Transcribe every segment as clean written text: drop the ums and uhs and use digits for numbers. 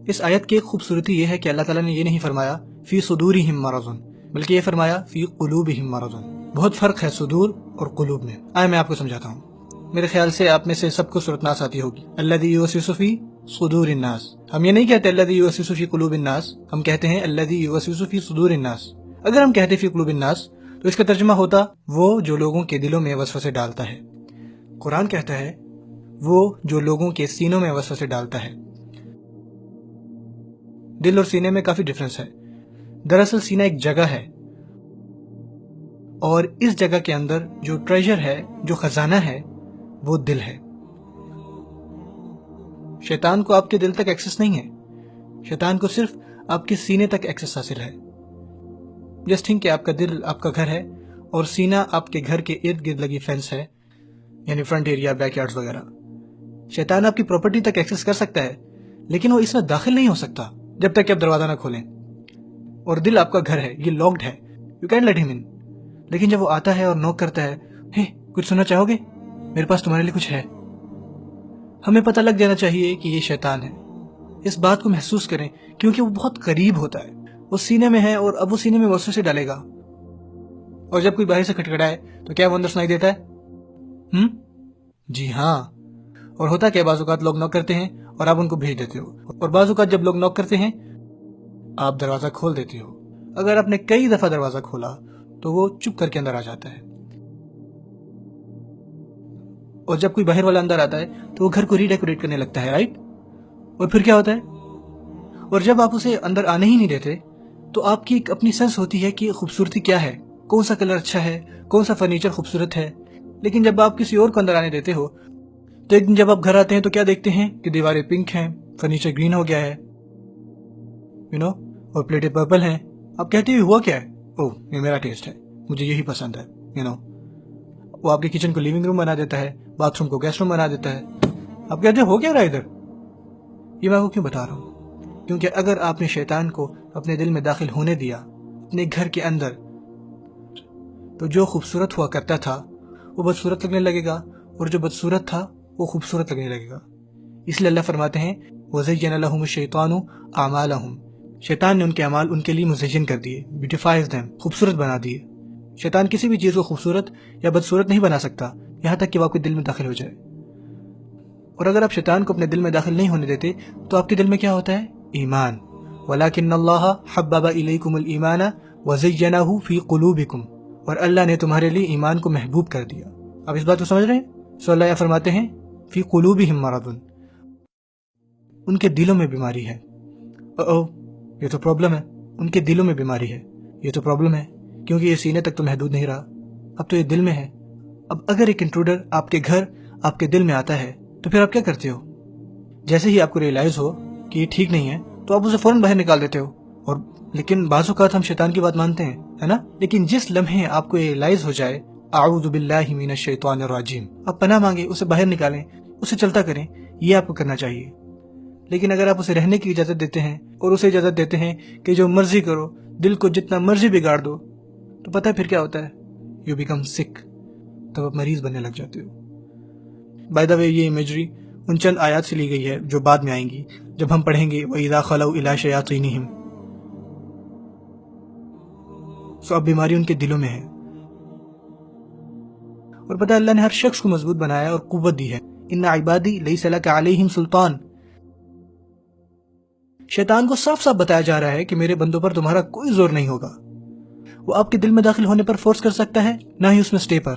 اس آیت کی ایک خوبصورتی یہ ہے کہ اللہ تعالیٰ نے یہ نہیں فرمایا فی صدورہم مرض، بلکہ یہ فرمایا فی قلوبہم مرض۔ بہت فرق ہے صدور اور قلوب میں۔ آئے میں آپ کو سمجھاتا ہوں۔ میرے خیال سے آپ میں سے سب کو سورۃ ناس آتی ہوگی، الذی یوسوس فی صدور الناس۔ ہم یہ نہیں کہتے الذی یوسوس فی قلوب الناس، ہم کہتے ہیں الذی یوسوس فی صدور الناس۔ اگر ہم کہتے فی قلوب الناس تو اس کا ترجمہ ہوتا وہ جو لوگوں کے دلوں میں وسوسے ڈالتا ہے۔ قرآن کہتا ہے وہ جو لوگوں کے سینوں میں وسوسے ڈالتا ہے۔ دل اور سینے میں کافی ڈفرنس ہے۔ دراصل سینہ ایک جگہ ہے، اور اس جگہ کے اندر جو ٹریجر ہے، جو خزانہ ہے، وہ دل ہے۔ شیطان کو آپ کے دل تک ایکسس نہیں ہے، شیطان کو صرف آپ کے سینے تک ایکسس حاصل ہے۔ جسٹ تھنک کہ آپ کا دل آپ کا گھر ہے اور سینہ آپ کے گھر کے ارد گرد لگی فینس ہے، یعنی فرنٹ ایریا، بیک یارڈز وغیرہ۔ شیطان آپ کی پراپرٹی تک ایکسس کر سکتا ہے، لیکن وہ اس میں داخل نہیں ہو سکتا جب تک کہ آپ دروازہ نہ کھولیں۔ اور دل آپ کا گھر ہے، یہ لاکڈ ہے، یو کین لیٹ ہم ان۔ لیکن جب وہ آتا ہے اور نوک کرتا ہے، ہے کچھ سننا چاہو گے؟ میرے پاس تمہارے لیے کچھ ہے۔ ہمیں پتہ لگ جانا چاہیے کہ یہ شیطان ہے۔ اس بات کو محسوس کریں کیونکہ وہ بہت قریب ہوتا ہے، وہ سینے میں ہے اور اب وہ سینے میں وسوسے ڈالے گا۔ اور جب کوئی باہر سے کھٹکھٹائے تو کیا وہ اندر سنائی دیتا ہے؟ جی ہاں۔ اور ہوتا کہ بعض اوقات لوگ نوک کرتے ہیں اور آپ ان کو بھیج دیتے ہو، اور بعض اوقات جب لوگ نوک کرتے ہیں آپ دروازہ کھول دیتے ہو۔ اگر آپ نے کئی دفعہ دروازہ کھولا تو وہ چپ کر کے اندر آ جاتا ہے، اور جب کوئی باہر والا اندر آتا ہے تو وہ گھر کو ری ڈیکوریٹ کرنے لگتا ہے، رائٹ؟ اور پھر کیا ہوتا ہے؟ اور جب آپ اسے اندر آنے ہی نہیں دیتے تو آپ کی ایک اپنی سینس ہوتی ہے کہ خوبصورتی کیا ہے، کون سا کلر اچھا ہے، کون سا فرنیچر خوبصورت ہے۔ لیکن جب آپ کسی اور کو اندر آنے دیتے ہو تو ایک دن جب آپ گھر آتے ہیں تو کیا دیکھتے ہیں کہ دیواریں پنک ہیں، فرنیچر گرین ہو گیا ہے، اور پلیٹیں پرپل ہیں۔ آپ کہتے ہوا کیا ہے؟ یہ میرا ٹیسٹ ہے، مجھے یہی پسند ہے۔ وہ آپ کے کچن کو لیونگ روم بنا دیتا ہے، باتھ روم کو گیسٹ روم بنا دیتا ہے۔ آپ کہتے ہیں ہو کیا رہا ادھر؟ یہ میں آپ کو کیوں بتا رہا ہوں؟ کیونکہ اگر آپ نے شیطان کو اپنے دل میں داخل ہونے دیا، اپنے گھر کے اندر، تو جو خوبصورت ہوا کرتا تھا وہ بدصورت لگنے لگے گا، اور جو بدصورت تھا وہ خوبصورت لگنے لگے گا۔ اس لیے اللہ فرماتے ہیں وَزَيَّنَ لَهُمُ الشَّيْطَانُ أَعْمَالَهُمْ، شیطان نے ان کے اعمال ان کے لیے مزین کر دیے، بیوٹیفائز دیم، خوبصورت بنا دیے۔ شیطان کسی بھی چیز کو خوبصورت یا بدصورت نہیں بنا سکتا یہاں تک کہ وہ آپ کے دل میں داخل ہو جائے۔ اور اگر آپ شیطان کو اپنے دل میں داخل نہیں ہونے دیتے تو آپ کے دل میں کیا ہوتا ہے؟ ایمان۔ وَلَكِنَّ اللَّهَ حَبَّبَ إِلَيْكُمُ الْإِيمَانَ وَزَيَّنَهُ فِي قُلُوبِكُمْ، اور اللہ نے تمہارے لیے ایمان کو محبوب کر دیا۔ آپ اس بات کو سمجھ رہے ہیں؟ سو اللہ فرماتے ہیں فی قلوبہم مرض، ان کے دلوں میں بیماری ہے۔ یہ تو پرابلم ہے، ان کے دلوں میں بیماری ہے، یہ تو پرابلم ہے، کیونکہ یہ سینے تک تو محدود نہیں رہا، اب تو یہ دل میں ہے۔ اب اگر ایک انٹروڈر آپ کے گھر، آپ کے دل میں آتا ہے تو پھر آپ کیا کرتے ہو؟ جیسے ہی آپ کو ریئلائز ہو کہ یہ ٹھیک نہیں ہے تو آپ اسے فوراً باہر نکال دیتے ہو۔ لیکن بعض اوقات ہم شیطان کی بات مانتے ہیں، ہے نا؟ لیکن جس لمحے آپ کو ریئلائز ہو جائے اعوذ باللہ من الشیطان الرجیم، آپ پناہ مانگے، اسے باہر نکالیں، اسے چلتا کریں، یہ آپ کو کرنا چاہیے۔ لیکن اگر آپ اسے رہنے کی اجازت دیتے ہیں اور اسے اجازت دیتے ہیں کہ جو مرضی کرو، دل کو جتنا مرضی بگاڑ دو، تو پتہ ہے پھر کیا ہوتا ہے؟ یو بیکم سک، تب آپ مریض بننے لگ جاتے ہو۔ بائی دا وے، یہ امیجری ان چند آیات سے لی گئی ہے جو بعد میں آئیں گی جب ہم پڑھیں گے وَإِذَا خَلَوْا إِلَىٰ شَيَاطِينِهِمْ۔ سو اب بیماری ان کے دلوں میں ہے، اور پتہ اللہ نے ہر شخص کو مضبوط بنایا اور قوت دی ہے۔ ان عبادی لیس لک علیہم سلطان، شیطان کو صاف صاف بتایا جا رہا ہے کہ میرے بندوں پر تمہارا کوئی زور نہیں ہوگا۔ وہ آپ کے دل میں داخل ہونے پر فورس کر سکتا ہے، نہ ہی اس میں سٹے پر۔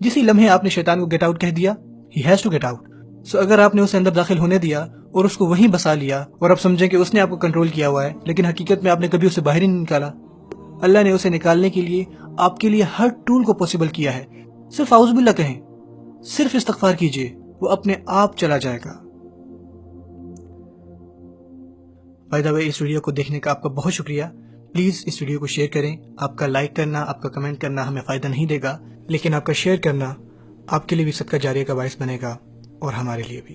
جسی لمحے آپ نے شیطان کو گیٹ آؤٹ کہہ دیا، he has to get out. So اگر آپ نے اسے اندر داخل ہونے دیا اور اس کو وہیں بسا لیا اور آپ سمجھیں کہ اس نے آپ کو کنٹرول کیا ہوا ہے، لیکن حقیقت میں آپ نے کبھی اسے باہر ہی نہیں نکالا۔ اللہ نے اسے نکالنے کے لیے آپ کے لیے ہر ٹول کو پوسیبل کیا ہے۔ صرف اعوذ باللہ کہیں، صرف استغفار کیجئے، وہ اپنے آپ چلا جائے گا۔ By the way, us video کو دیکھنے کا آپ کا بہت شکریہ۔ پلیز اس ویڈیو کو شیئر کریں۔ آپ کا لائک کرنا، آپ کا کمنٹ کرنا ہمیں فائدہ نہیں دے گا، لیکن آپ کا شیئر کرنا آپ کے لیے بھی صدقہ جاریہ کا باعث بنے گا، اور ہمارے لیے بھی۔